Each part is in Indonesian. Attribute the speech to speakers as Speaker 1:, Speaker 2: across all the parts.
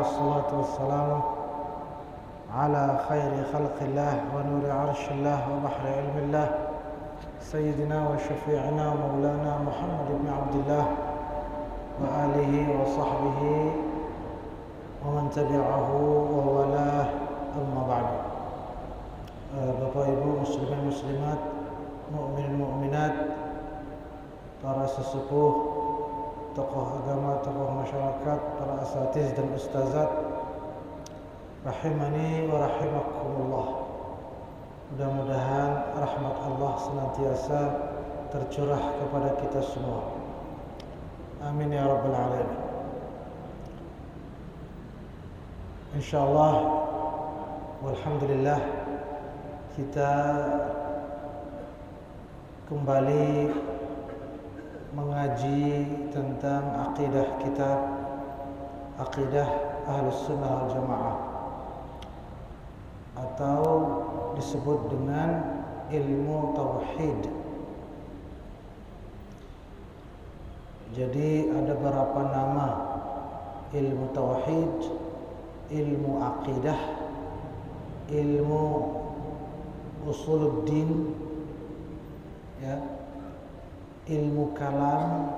Speaker 1: والصلاة والسلام على خير خلق الله ونور عرش الله وبحر علم الله سيدنا وشفيعنا مولانا محمد بن عبد الله وآله وصحبه ومن تبعه ووالاه أما بعد. Bapak Ibu muslimin muslimat, mukminin mukminat, para sesepuh, tokoh agama, tokoh masyarakat, para asatiz dan ustazat, rahimani wa rahimakumullah. Mudah-mudahan rahmat Allah senantiasa tercurah kepada kita semua. Amin ya rabbal alamin. Insyaallah, walhamdulillah, kita kembali mengaji tentang akidah kita, akidah Ahlus Sunnah wal Jamaah, atau disebut dengan ilmu tauhid. Jadi ada beberapa nama: ilmu tauhid, ilmu akidah, ilmu usuluddin, ya, ilmu kalam,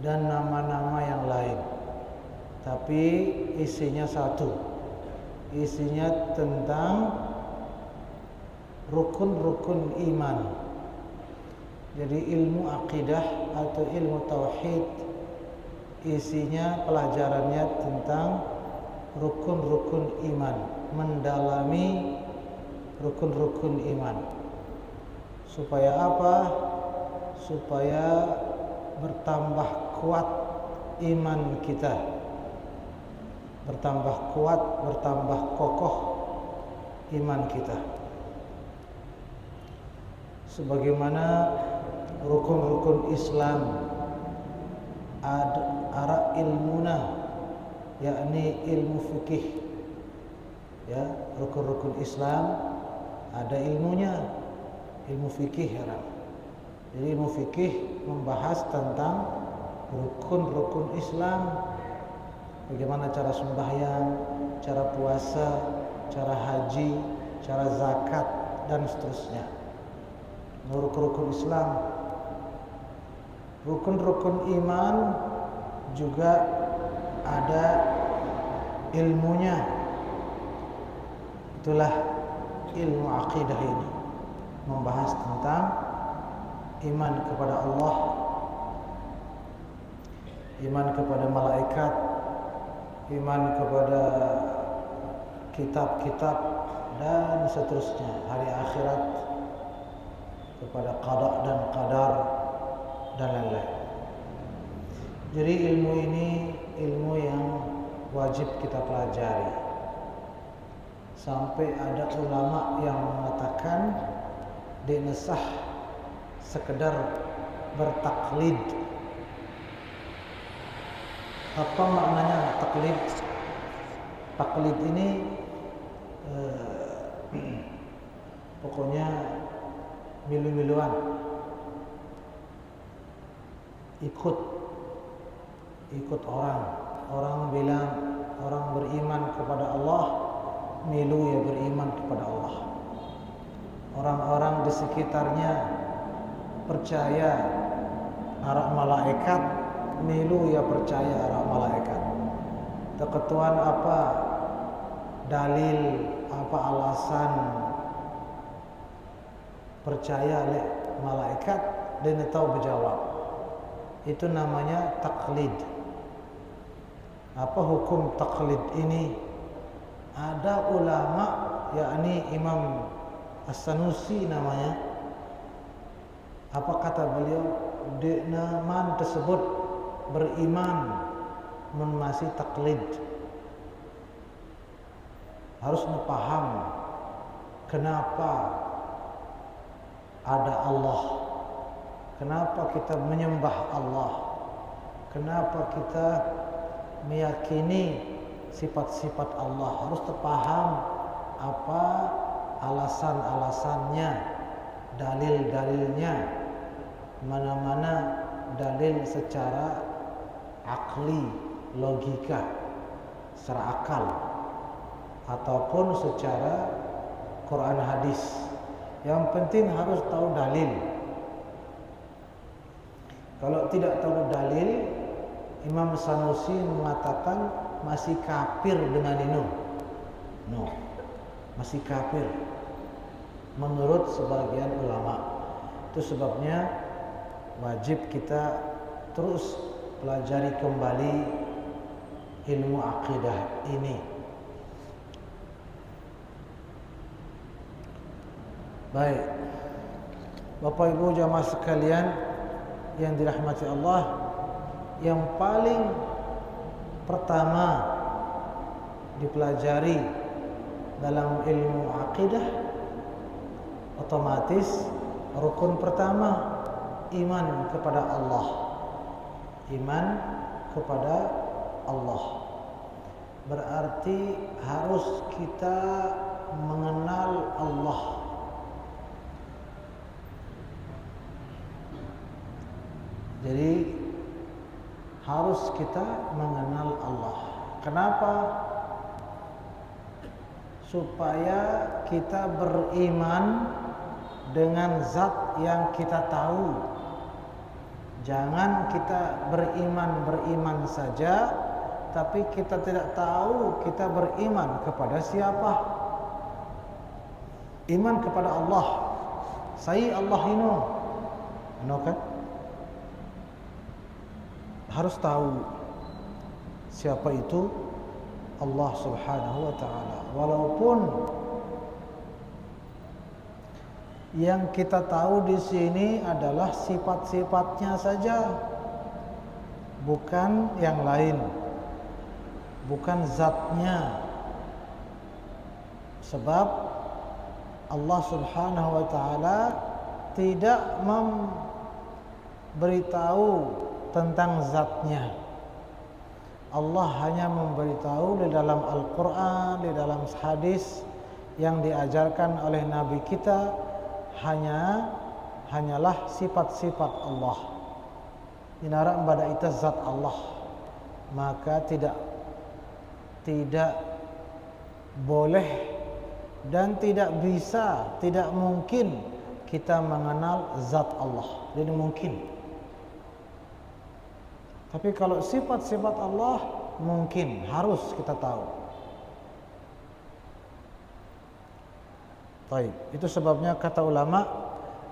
Speaker 1: dan nama-nama yang lain. Tapi isinya satu, isinya tentang rukun-rukun iman. Jadi ilmu akidah atau ilmu tauhid isinya pelajarannya tentang rukun-rukun iman, mendalami rukun-rukun iman. Supaya apa? Supaya bertambah kuat iman kita, bertambah kuat, bertambah kokoh iman kita. Sebagaimana rukun-rukun Islam ada ilmuna, yakni ilmu fikih, ya, rukun-rukun Islam ada ilmunya, ilmu fikih, ya. Jadi ilmu fikih membahas tentang rukun-rukun Islam, bagaimana cara sembahyang, cara puasa, cara haji, cara zakat, dan seterusnya. Rukun-rukun Islam. Rukun-rukun iman juga ada ilmunya. Itulah ilmu akidah ini, membahas tentang iman kepada Allah, iman kepada malaikat, iman kepada kitab-kitab, dan seterusnya, hari akhirat, kepada qada dan qadar, dan lain-lain. Jadi ilmu ini ilmu yang wajib kita pelajari. Sampai ada ulama yang mengatakan dinesah sekedar bertaklid. Apa maknanya taklid? Taklid ini pokoknya milu-miluan, ikut orang bilang orang beriman kepada Allah, milu ya beriman kepada Allah. Orang-orang di sekitarnya percaya arah malaikat, milu ya percaya arah malaikat. Keketuan apa dalil, apa alasan percaya oleh malaikat, dan tahu berjawab. Itu namanya taklid. Apa hukum taklid ini? Ada ulama, yakni Imam As-Sanusi namanya. Apa kata beliau? Man tersebut beriman masih taklid. Harus paham kenapa ada Allah, kenapa kita menyembah Allah, kenapa kita meyakini sifat-sifat Allah. Harus terpaham apa alasan-alasannya, dalil-dalilnya, mana-mana dalil secara akli, logika, secara akal ataupun secara Quran hadis. Yang penting harus tahu dalil. Kalau tidak tahu dalil, Imam Sanusi mengatakan masih kafir dengan itu. No, masih kafir menurut sebagian ulama. Itu sebabnya wajib kita terus pelajari kembali ilmu akidah ini. Baik, Bapak Ibu jamaah sekalian yang dirahmati Allah, yang paling pertama dipelajari dalam ilmu akidah otomatis rukun pertama iman kepada Allah. Iman kepada Allah berarti harus kita mengenal Allah. Jadi harus kita mengenal Allah. Kenapa? Supaya kita beriman dengan zat yang kita tahu. Jangan kita beriman saja, tapi kita tidak tahu kita beriman kepada siapa. Iman kepada Allah. Saya Allah ini. Kan? Harus tahu siapa itu Allah Subhanahu wa taala. Walaupun yang kita tahu di sini adalah sifat-sifatnya saja, bukan yang lain, bukan zatnya. Sebab Allah Subhanahu wa taala tidak memberitahu tentang zatnya. Allah hanya memberitahu di dalam Al-Quran, di dalam hadis yang diajarkan oleh Nabi kita hanyalah sifat-sifat Allah. Inara embada itu zat Allah. Maka tidak boleh dan tidak bisa, tidak mungkin kita mengenal zat Allah. Jadi mungkin. Tapi kalau sifat-sifat Allah mungkin, harus kita tahu. Baik, itu sebabnya kata ulama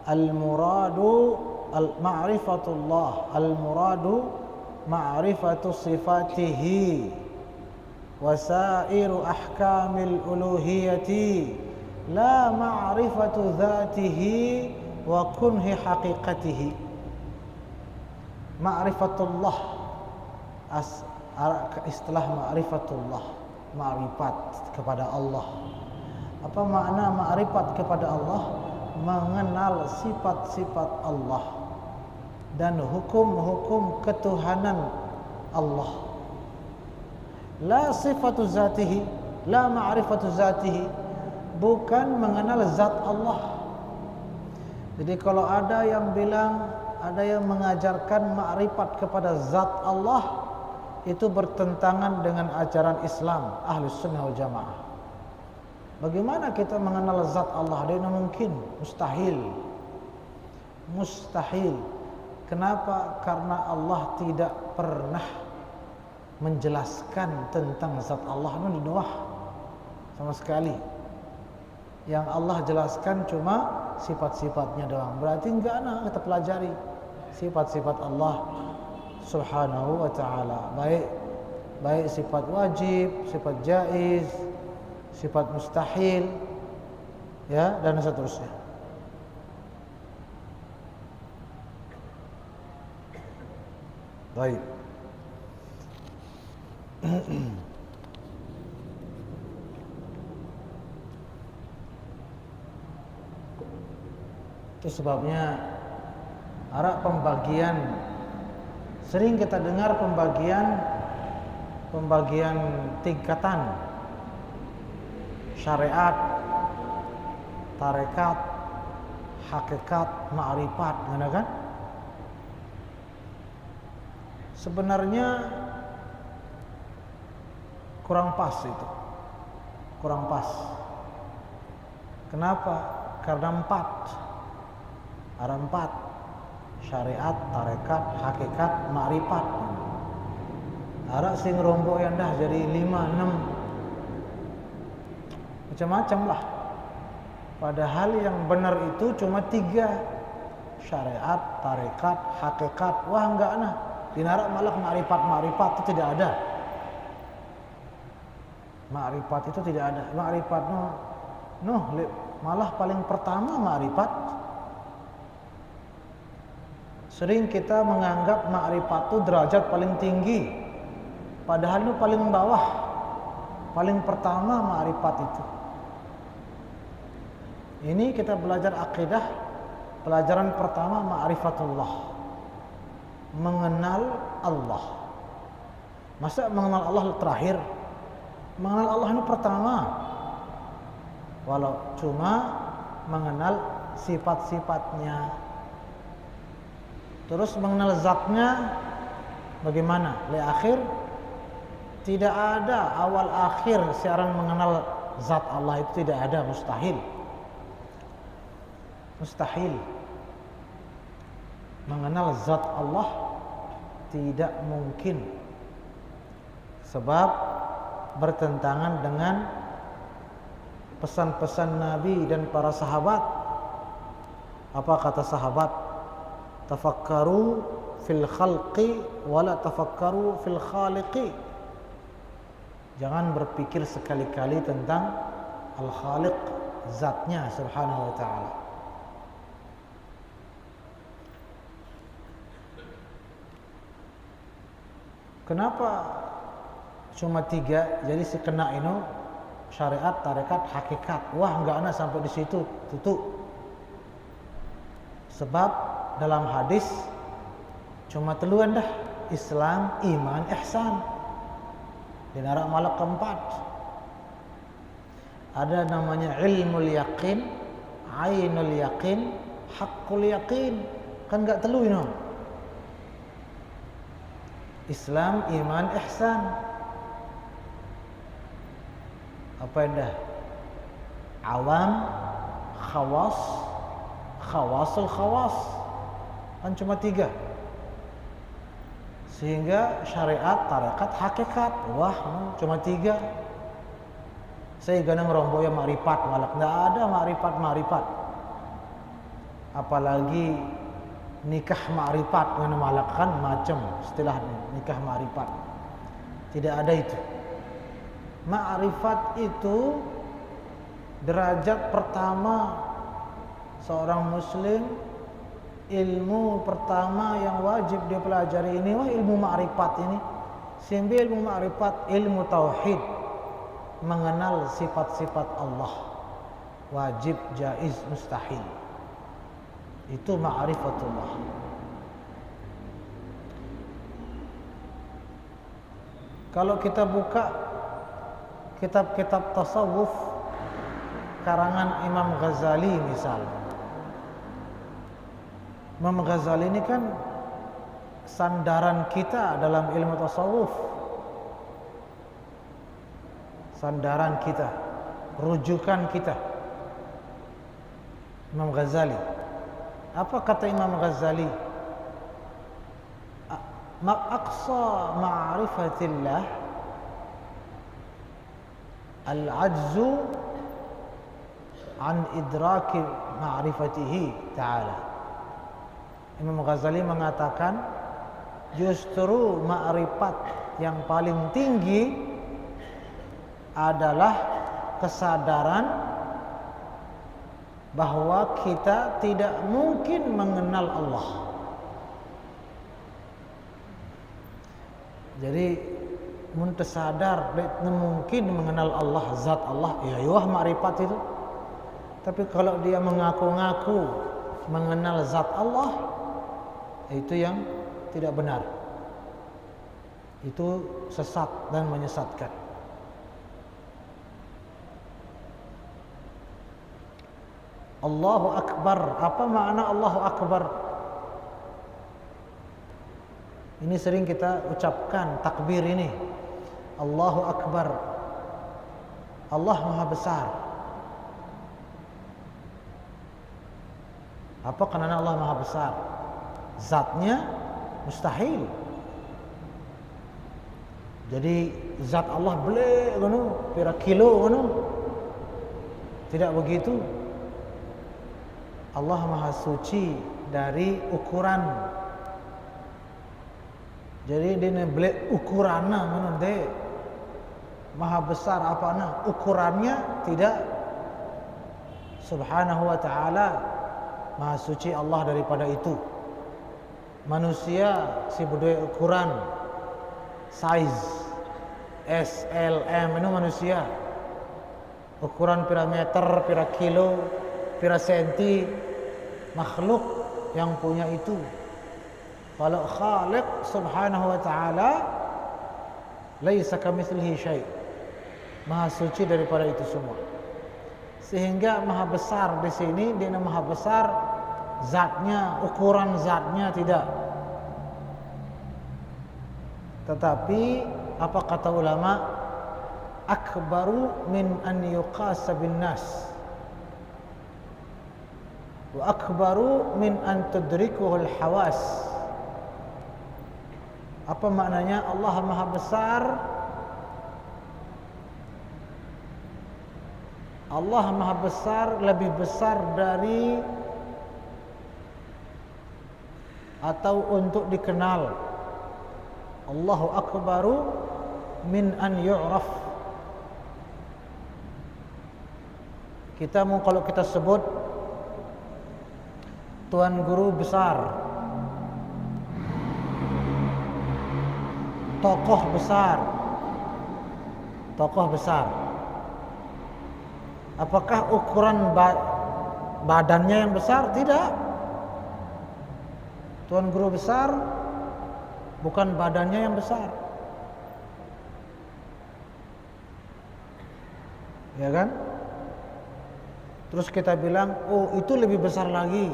Speaker 1: al-muradu ma'rifatullah, al-muradu ma'rifatu sifatihi wa sairu ahkamil uluhiyati la ma'rifatu dzatihi wa kunhi haqiqatihi. Ma'rifatullah, istilah ma'rifatullah, ma'rifat kepada Allah. Apa makna ma'rifat kepada Allah? Mengenal sifat-sifat Allah dan hukum-hukum ketuhanan Allah. La sifatu zatihi, la ma'rifatu zatihi, bukan mengenal zat Allah. Jadi kalau ada yang bilang, ada yang mengajarkan ma'rifat kepada zat Allah, itu bertentangan dengan ajaran Islam Ahlus Sunnah wal Jamaah. Bagaimana kita mengenal zat Allah? Dia mungkin mustahil. Mustahil. Kenapa? Karena Allah tidak pernah menjelaskan tentang zat Allah di doa sama sekali. Yang Allah jelaskan cuma sifat-sifatnya doang. Berarti enggak kita pelajari sifat-sifat Allah Subhanahu wa taala. Baik sifat wajib, sifat jaiz, sifat mustahil, ya, dan seterusnya. Baik. Itu sebabnya arah pembagian, sering kita dengar pembagian tingkatan syariat, tarekat, hakikat, ma'rifat, kan? Sebenarnya kurang pas itu. Kurang pas. Kenapa? Karena 4. Ada 4. Syariat, tarekat, hakikat, ma'rifat. Ada sing rombok yang dah jadi 5, 6. Macam-macam lah. Padahal yang benar itu cuma 3. Syariat, tarekat, hakikat. Wah enggak nah. Dinarak malah ma'rifat itu tidak ada. Ma'rifat itu tidak ada. Ma'rifat malah paling pertama ma'rifat. Sering kita menganggap ma'rifat itu derajat paling tinggi. Padahal itu paling bawah. Paling pertama ma'rifat itu. Ini kita belajar akidah. Pelajaran pertama ma'rifatullah. Mengenal Allah. Masa mengenal Allah terakhir? Mengenal Allah ini pertama. Walau cuma mengenal sifat-sifatnya. Terus mengenal zatnya bagaimana? Li akhir tidak ada awal akhir siaran mengenal zat Allah itu tidak ada, mustahil. Mustahil. Mengenal zat Allah tidak mungkin. Sebab bertentangan dengan pesan-pesan Nabi dan para sahabat. Apa kata sahabat? Tafakkaru fil khalqi wala tafakkaru fil khaliqi. Jangan berpikir sekali-kali tentang al-khaliq, zatnya subhanahu wa ta'ala. Kenapa cuma 3? Jadi si kena ini syariat, tarekat, hakikat. Wah enggak ada sampai di situ, tutup. Sebab dalam hadis cuma teluan dah. Islam, iman, ihsan. Dinarak malah keempat. Ada namanya ilmul yaqin, ainul yaqin, haqqul yaqin. Kan enggak telu ini. Islam, iman, ihsan. Apa dah? Awam, khawas, khawasul khawas. Kan cuma 3. Sehingga syariat, tarekat, hakikat. Wah, cuma 3. Saya ganang rombok yang ma'rifat malah. Tidak ada ma'rifat. Apalagi nikah ma'rifat dengan malak kan macam istilah nikah ma'rifat. Tidak ada itu. Ma'rifat itu derajat pertama seorang muslim. Ilmu pertama yang wajib dia pelajari ini ilmu ma'rifat ini. Sehingga ilmu ma'rifat, ilmu tauhid, mengenal sifat-sifat Allah. Wajib, jaiz, mustahil. Itu ma'rifatullah. Kalau kita buka kitab-kitab tasawuf karangan Imam Ghazali misal. Imam Ghazali ini kan sandaran kita dalam ilmu tasawuf. Sandaran kita, rujukan kita. Imam Ghazali. Apa kata Imam Ghazali? Aqsa ma'rifatillah al-ajzu an idraki ma'rifatihi ta'ala. Imam Ghazali mengatakan justru ma'rifat yang paling tinggi adalah kesadaran bahwa kita tidak mungkin mengenal Allah. Jadi mun tersadar mungkin mengenal Allah, zat Allah, ya ma'rifat itu. Tapi kalau dia mengaku-ngaku mengenal zat Allah, itu yang tidak benar. Itu sesat dan menyesatkan. Allahu Akbar. Apa makna Allahu Akbar? Ini sering kita ucapkan takbir ini. Allahu Akbar. Allah Maha Besar. Apa karena Allah Maha Besar? Zatnya mustahil. Jadi zat Allah boleh ngono, pira kilo ngono. Tidak begitu. Allah Maha Suci dari ukuran. Jadi dia boleh ukuranna ngono de. Maha besar apana? Ukurannya tidak. Subhanahu wa ta'ala Maha Suci Allah daripada itu. Manusia si budaya ukuran size S, L, M itu manusia. Ukuran pira meter, pira kilo, pira senti, makhluk yang punya itu. Kalau Khaliq Subhanahu wa ta'ala laisa kamitslihi syai'. Maha suci daripada itu semua. Sehingga maha besar di sini dia maha besar zatnya, ukuran zatnya tidak. Tetapi apa kata ulama? Akbaru min an yuqasa bin nas. Wa akbaru min an tudrikuhul hawas. Apa maknanya? Allah Maha Besar. Allah Maha Besar, lebih besar dari atau untuk dikenal. Allahu Akbaru min an yu'raf. Kalau kita sebut Tuan Guru besar, tokoh besar, apakah ukuran badannya yang besar? Tidak. Tuan Guru besar bukan badannya yang besar, ya kan? Terus kita bilang, oh itu lebih besar lagi.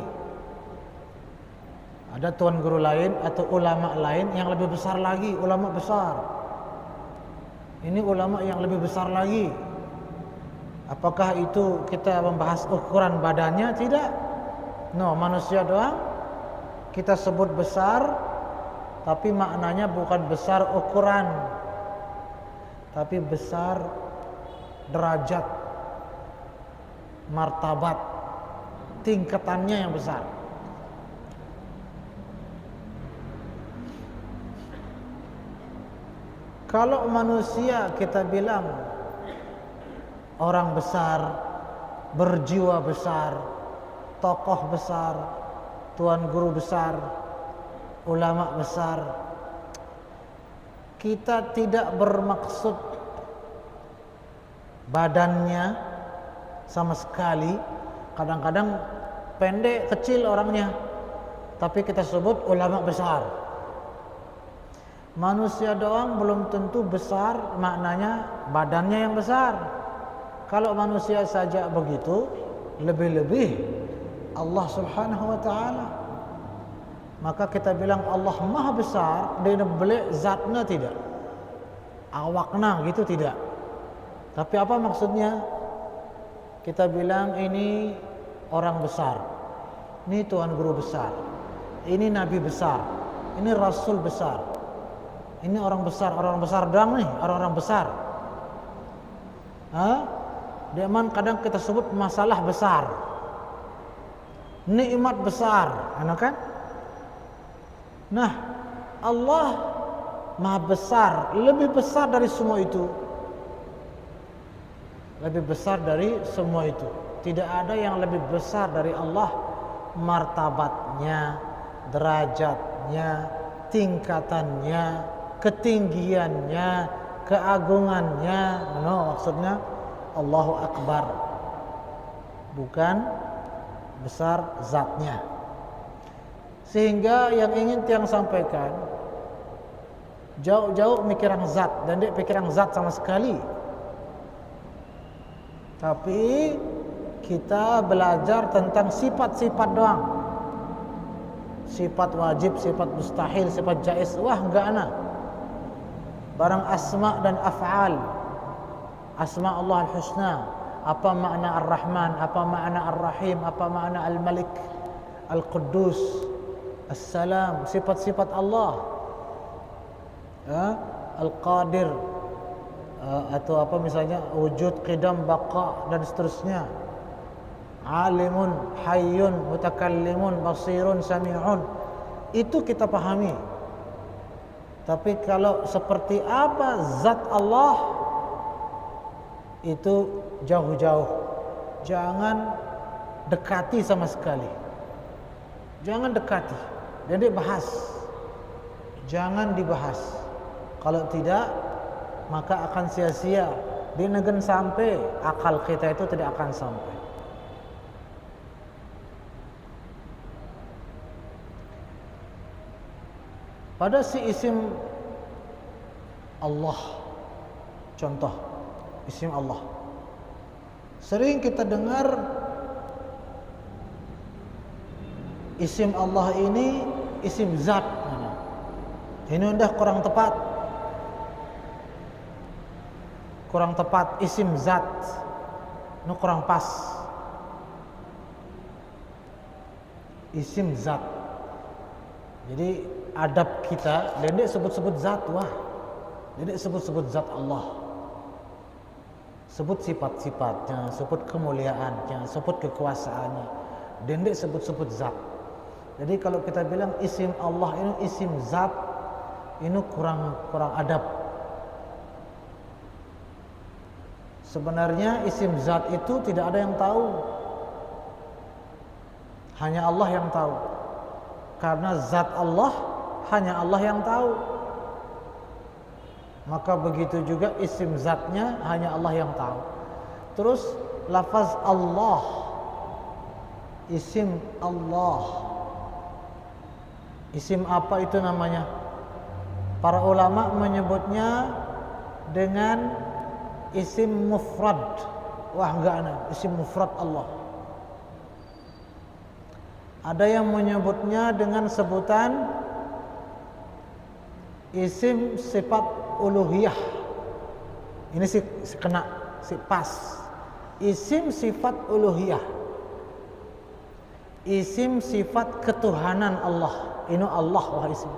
Speaker 1: Ada Tuan Guru lain atau ulama lain yang lebih besar lagi, ulama besar. Ini ulama yang lebih besar lagi. Apakah itu kita membahas ukuran badannya? Tidak. No, manusia doang kita sebut besar, tapi maknanya bukan besar ukuran, tapi besar derajat, martabat, tingkatannya yang besar. Kalau manusia kita bilang orang besar, berjiwa besar, tokoh besar, tuan guru besar, ulama besar, kita tidak bermaksud badannya sama sekali. Kadang-kadang pendek, kecil orangnya, tapi kita sebut ulama besar. Manusia doang belum tentu besar, maknanya badannya yang besar. Kalau manusia saja begitu, lebih-lebih Allah Subhanahu wa ta'ala. Maka kita bilang Allah Maha Besar, dia boleh zatnya tidak, awakna gitu tidak. Tapi apa maksudnya? Kita bilang ini orang besar, ini Tuan Guru besar, ini Nabi besar, ini Rasul besar, ini orang besar doang nih, orang-orang besar. Diaman kadang kita sebut masalah besar, nikmat besar, kan? Nah, Allah Maha Besar, lebih besar dari semua itu. Lebih besar dari semua itu. Tidak ada yang lebih besar dari Allah, martabatnya, derajatnya, tingkatannya, ketinggiannya, keagungannya. No, maksudnya Allahu Akbar, bukan besar zatnya. Sehingga yang ingin tiang sampaikan, jauh-jauh mikiran zat, dan dia pikiran zat sama sekali. Tapi kita belajar tentang sifat-sifat doang. Sifat wajib, sifat mustahil, sifat jaiz, wah enggak ana. barang asma dan af'al. Asma Allah al-husna, apa makna Ar-Rahman, apa makna Ar-Rahim, apa makna Al-Malik, Al-Quddus, As-Salam, sifat-sifat Allah. Al-Qadir, atau apa misalnya wujud, qidam, baqa dan seterusnya. Alimun, hayyun, mutakallimun, basirun, sami'un. Itu kita pahami. Tapi kalau seperti apa zat Allah, itu jauh-jauh. Jangan dekati sama sekali. Jangan dekati. Jadi bahas. Jangan dibahas. Kalau tidak, maka akan sia-sia. Di negeri sampai, akal kita itu tidak akan sampai. Pada si isim Allah, contoh isim Allah, sering kita dengar isim Allah ini isim zat. Ini udah kurang tepat. Kurang tepat, isim zat. Ini kurang pas. Isim zat. Jadi adab kita, dia sebut-sebut zat, wah. Dia sebut-sebut zat Allah. Sebut sifat-sifatnya, sebut kemuliaannya, sebut kekuasaannya. Dan dia sebut-sebut zat. Jadi kalau kita bilang isim Allah ini isim zat, ini kurang adab. Sebenarnya isim zat itu tidak ada yang tahu. Hanya Allah yang tahu. Karena zat Allah hanya Allah yang tahu. Maka begitu juga isim zatnya hanya Allah yang tahu. Terus lafaz Allah, isim Allah, isim apa itu namanya? Para ulama menyebutnya dengan isim mufrad. Wah, enggak ada isim mufrad Allah. Ada yang menyebutnya dengan sebutan isim sifat uluhiyah. Ini si kena, si pas. Isim sifat uluhiyah. Isim sifat ketuhanan Allah. Ini Allah wah isim.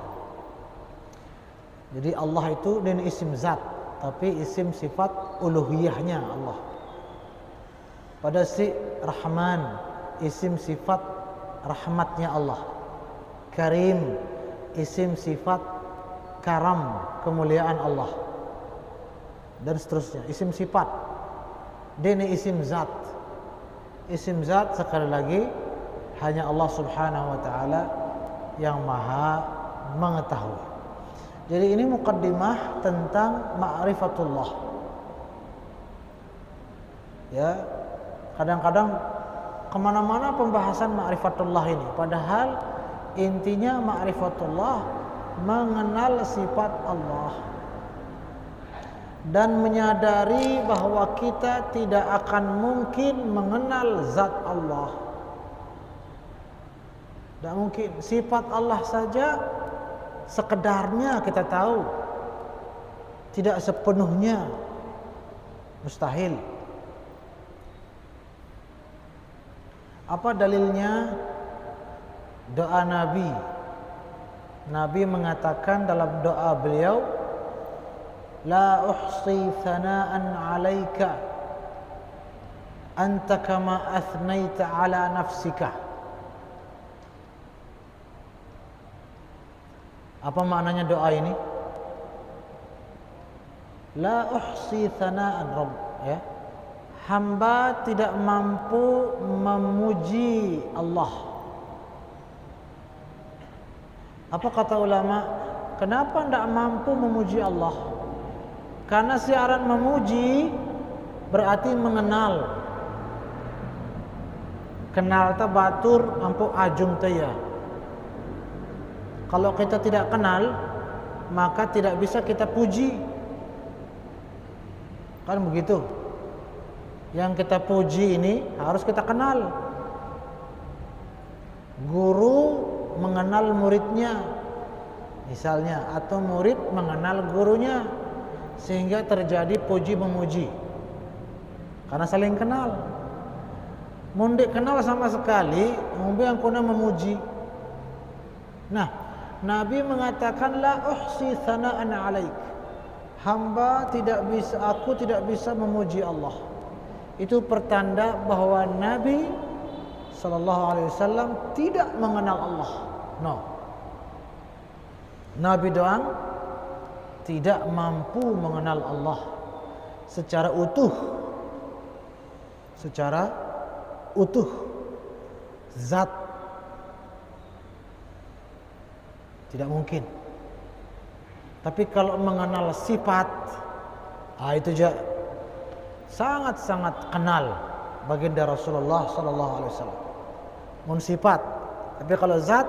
Speaker 1: Jadi Allah itu dan isim zat, tapi isim sifat uluhiyahnya Allah. Pada si Rahman, isim sifat rahmatnya Allah. Karim, isim sifat karam, kemuliaan Allah. Dan seterusnya, isim sifat. Ini isim zat. Isim zat sekali lagi hanya Allah Subhanahu wa taala yang Maha mengetahui. Jadi ini mukaddimah tentang ma'rifatullah. Ya, kadang-kadang kemana-mana pembahasan ma'rifatullah ini. Padahal intinya ma'rifatullah mengenal sifat Allah dan menyadari bahwa kita tidak akan mungkin mengenal zat Allah. Tidak mungkin. Sifat Allah saja sekedarnya kita tahu, tidak sepenuhnya, mustahil. Apa dalilnya? Doa Nabi. Nabi mengatakan dalam doa beliau, la uhsi thana'an 'alaika anta kama athnaita 'ala nafsika. Apa maknanya doa ini? La uhsi thana'an Rabb, ya. Hamba tidak mampu memuji Allah. Apa kata ulama? Kenapa tidak mampu memuji Allah? Karena siaran memuji berarti mengenal. Kenal ta batur ampu ajung ta ya. Kalau kita tidak kenal, maka tidak bisa kita puji. Kan begitu. Yang kita puji ini harus kita kenal. Guru mengenal muridnya, misalnya, atau murid mengenal gurunya. sehingga terjadi puji memuji karena saling kenal. Mundik kenal sama sekali, yang kuna memuji. Nah, Nabi mengatakan la uhsi thana'an 'alaik. Aku tidak bisa memuji Allah. Itu pertanda bahwa Nabi sallallahu alaihi wasallam tidak mengenal Allah. No. Nabi doang tidak mampu mengenal Allah secara utuh. Secara utuh zat tidak mungkin. Tapi kalau mengenal sifat, itu juga sangat-sangat kenal baginda Rasulullah sallallahu alaihi wasallam. Mun sifat, tapi kalau zat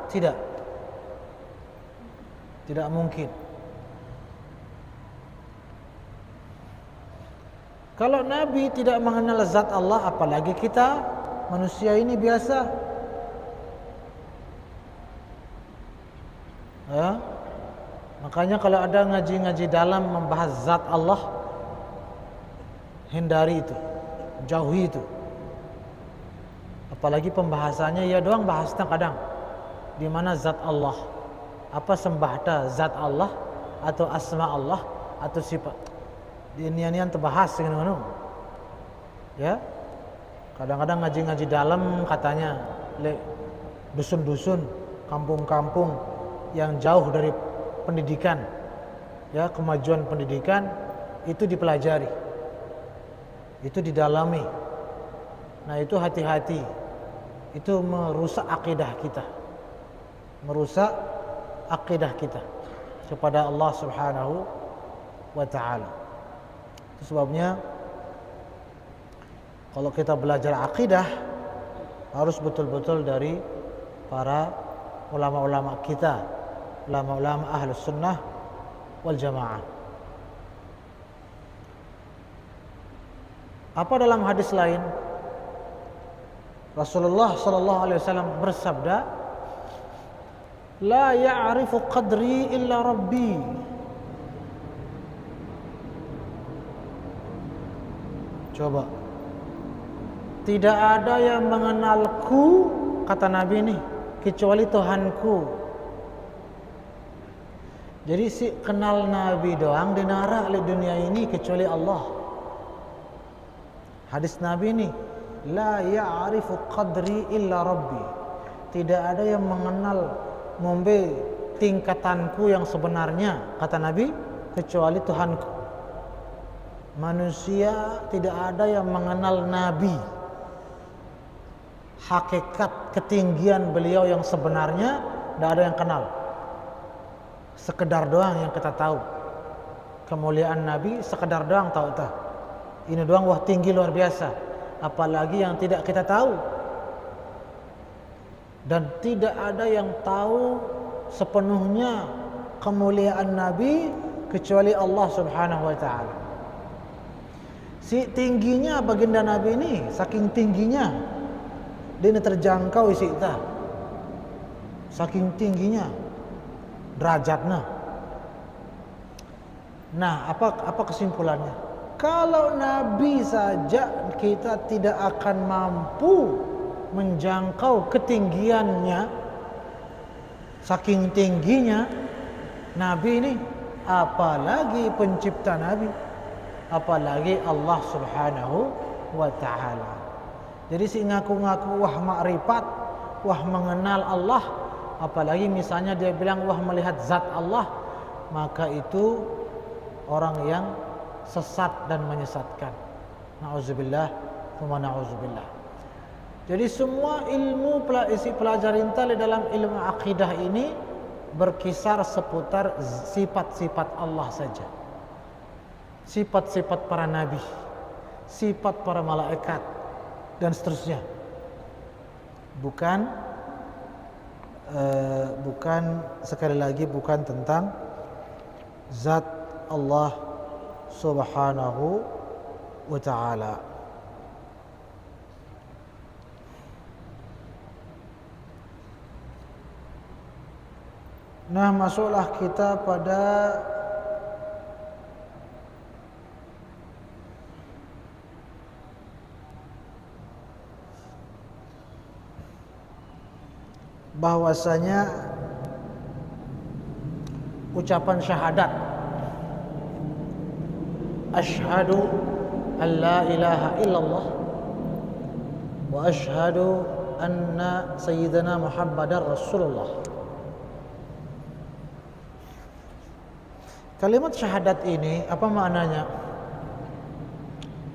Speaker 1: tidak mungkin. Kalau Nabi tidak mengenal zat Allah, apalagi kita manusia ini biasa. Ya. Makanya kalau ada ngaji-ngaji dalam membahas zat Allah, hindari itu, jauhi itu. Apalagi pembahasannya ya doang bahas kadang di mana zat Allah, apa sembahda zat Allah atau asma Allah atau sifat. Ini terbahas dengan ya. Kadang-kadang ngaji-ngaji dalam katanya dusun-dusun, kampung-kampung yang jauh dari pendidikan, ya, kemajuan pendidikan itu dipelajari, itu didalami. Nah, itu hati-hati, itu merusak akidah kita kepada Allah Subhanahu wa Ta'ala. Itu sebabnya kalau kita belajar akidah harus betul-betul dari para ulama-ulama kita, ulama-ulama ahlus sunnah wal jamaah. Apa dalam hadis lain Rasulullah sallallahu alaihi wasallam bersabda, la ya'rifu qadri illa rabbi. Coba, tidak ada yang mengenalku, kata Nabi ini, kecuali Tuhanku. Jadi si kenal Nabi doang dinara di dunia ini kecuali Allah. Hadis Nabi ini, la ya'rifu qadri illa rabbi. Tidak ada yang mengenal tingkatanku yang sebenarnya, kata Nabi, kecuali Tuhanku. Manusia tidak ada yang mengenal Nabi, hakikat ketinggian beliau yang sebenarnya tidak ada yang kenal. Sekedar doang yang kita tahu kemuliaan Nabi, sekedar doang tahu. Ini doang, wah tinggi luar biasa. Apalagi yang tidak kita tahu. Dan tidak ada yang tahu sepenuhnya kemuliaan Nabi kecuali Allah Subhanahu wa Ta'ala. Si tingginya baginda Nabi ini, saking tingginya dia terjangkau isi kita. Saking tingginya derajatnya. Nah, apa kesimpulannya? Kalau Nabi saja kita tidak akan mampu menjangkau ketinggiannya, saking tingginya Nabi ini, apalagi pencipta Nabi, apalagi Allah Subhanahu wa Ta'ala. Jadi si ngaku-ngaku wah makrifat, wah mengenal Allah, apalagi misalnya dia bilang wah melihat zat Allah, maka itu orang yang sesat dan menyesatkan. Na'udzubillah wa na'udzubillah. Jadi semua ilmu isi pelajaran tali dalam ilmu akidah ini berkisar seputar sifat-sifat Allah saja. Sifat-sifat para nabi, sifat para malaikat dan seterusnya. Bukan sekali lagi bukan tentang zat Allah Subhanahu wa Ta'ala. Nah, masuklah kita pada bahwasanya ucapan syahadat asyhadu an la ilaha illallah wa asyhadu anna sayyidana Muhammadar Rasulullah. Kalimat syahadat ini apa maknanya?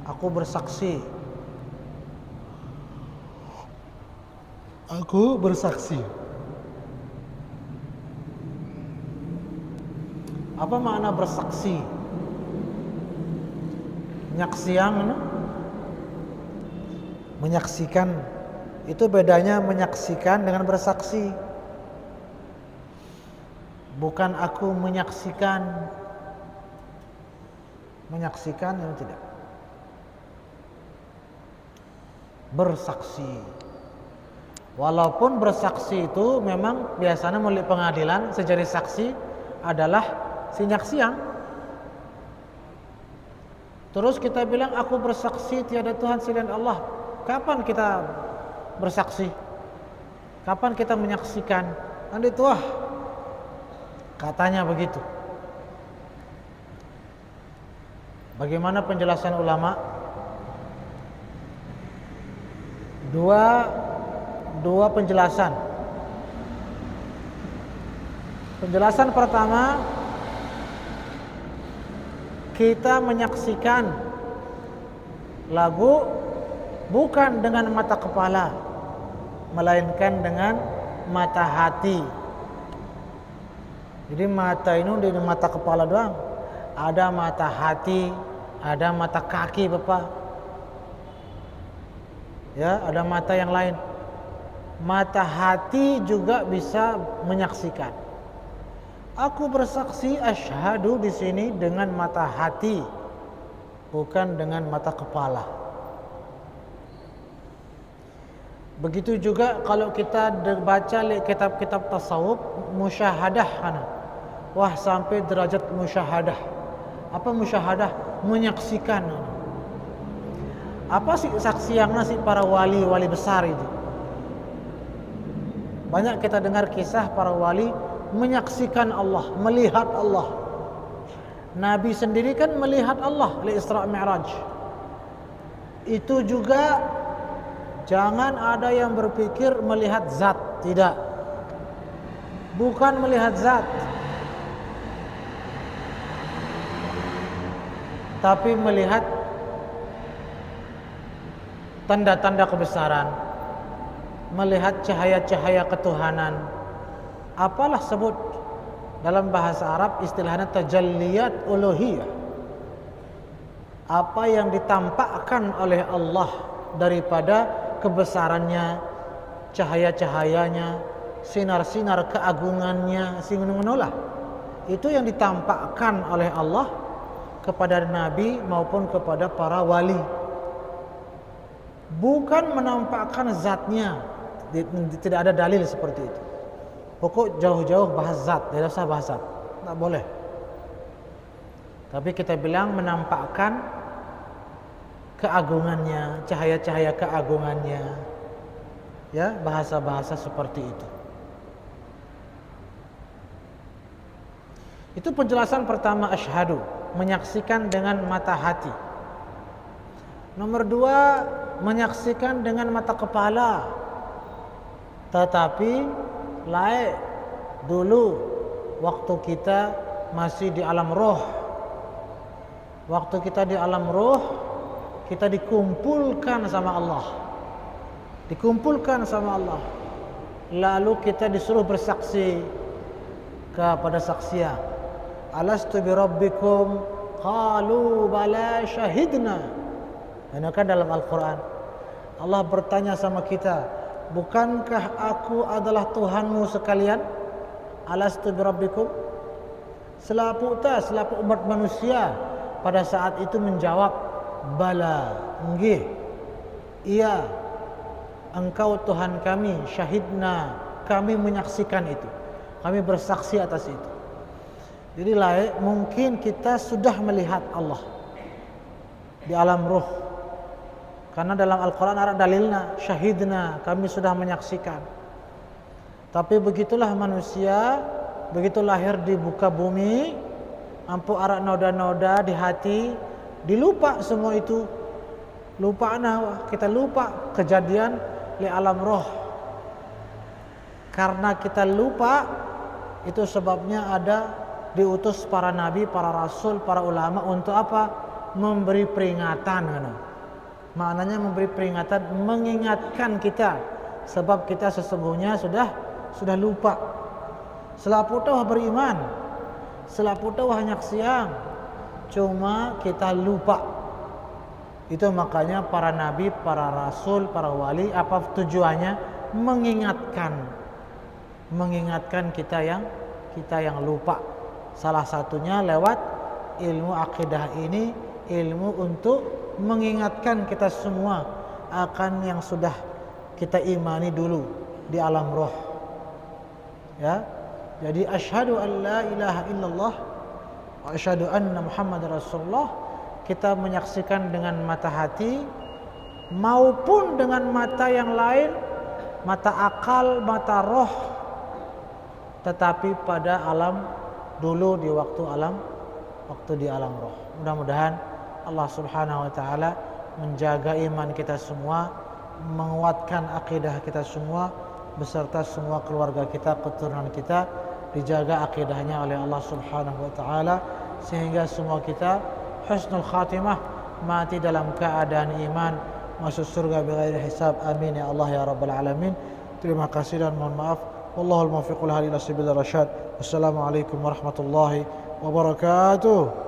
Speaker 1: Aku bersaksi. Aku bersaksi. Apa makna bersaksi? Nyaksiang, menyaksikan. Itu bedanya menyaksikan dengan bersaksi. Bukan aku menyaksikan. Menyaksikan itu tidak. Bersaksi. Walaupun bersaksi itu memang biasanya melalui pengadilan sejadi saksi adalah si nyaksiang. Terus kita bilang aku bersaksi tiada Tuhan selain Allah. Kapan kita bersaksi? Kapan kita menyaksikan? Nanti tuah katanya begitu. Bagaimana penjelasan ulama? Dua penjelasan. Penjelasan pertama, kita menyaksikan lagu bukan dengan mata kepala, melainkan dengan mata hati. Jadi mata ini di mata kepala doang. Ada mata hati, ada mata kaki, Bapak. Ya, ada mata yang lain. Mata hati juga bisa menyaksikan. Aku bersaksi asyhadu di sini dengan mata hati, bukan dengan mata kepala. Begitu juga kalau kita baca kitab-kitab tasawuf, musyahadah kana. Wah, sampai derajat musyahadah. Apa musyahadah? Menyaksikan. Apa sih saksi yang nasi para wali-wali besar itu? Banyak kita dengar kisah para wali menyaksikan Allah, melihat Allah. Nabi sendiri kan melihat Allah di Isra Mi'raj. Itu juga jangan ada yang berpikir melihat zat, tidak. Bukan melihat zat. Tapi melihat tanda-tanda kebesaran, melihat cahaya-cahaya ketuhanan. Apalah sebut dalam bahasa Arab istilahnya tajalliyat uluhiyah. Apa yang ditampakkan oleh Allah daripada kebesarannya, cahaya-cahayanya, sinar-sinar keagungannya, singunulah. Itu yang ditampakkan oleh Allah kepada Nabi maupun kepada para wali. Bukan menampakkan zatnya. Tidak ada dalil seperti itu. Pokok jauh-jauh bahas zat, tidak usah bahas zat. Tak boleh. Tapi kita bilang menampakkan keagungannya, cahaya-cahaya keagungannya. Ya, bahasa-bahasa seperti itu. Itu penjelasan pertama asyhadu, menyaksikan dengan mata hati. Nomor dua, menyaksikan dengan mata kepala. Tetapi lain dulu waktu kita masih di alam roh. Waktu kita di alam roh, kita dikumpulkan sama Allah. Dikumpulkan sama Allah. Lalu kita disuruh bersaksi kepada saksian. Alastu bi rabbikum qalu bala syahidna. Ini kan dalam Al-Quran. Allah bertanya sama kita, bukankah aku adalah Tuhanmu sekalian? Alastu bi rabbikum? Selaku umat manusia pada saat itu menjawab, bala, nggih. Iya, engkau Tuhan kami, syahidna, kami menyaksikan itu. Kami bersaksi atas itu. Jadi mungkin kita sudah melihat Allah di alam ruh. Karena dalam Al-Quran ada dalilnya, syahidna, kami sudah menyaksikan. Tapi begitulah manusia, begitu lahir di muka bumi, ampuh arak noda-noda di hati, dilupa semua itu. Lupa kita lupa kejadian di alam roh. Karena kita lupa, itu sebabnya ada diutus para nabi, para rasul, para ulama untuk apa? Memberi peringatan. Maknanya memberi peringatan, mengingatkan kita, sebab kita sesungguhnya sudah lupa. Selaputah beriman, selaputah hanya siang, cuma kita lupa. Itu makanya para nabi, para rasul, para wali, apa tujuannya? Mengingatkan kita yang lupa. Salah satunya lewat ilmu akidah ini, ilmu untuk mengingatkan kita semua akan yang sudah kita imani dulu di alam roh. Ya. Jadi asyhadu an la ilaha illallah wa asyhadu anna Muhammadar Rasulullah, kita menyaksikan dengan mata hati maupun dengan mata yang lain, mata akal, mata roh, tetapi pada alam dulu di waktu di alam roh. Mudah-mudahan Allah Subhanahu wa taala menjaga iman kita semua, menguatkan akidah kita semua beserta semua keluarga kita, keturunan kita dijaga akidahnya oleh Allah Subhanahu wa taala sehingga semua kita husnul khatimah, mati dalam keadaan iman, masuk surga bighairi hisab. Amin ya Allah ya rabbal alamin. Terima kasih dan mohon maaf. Wallahul muwaffiq ila sabilir rasyad. Wassalamualaikum warahmatullahi wabarakatuh.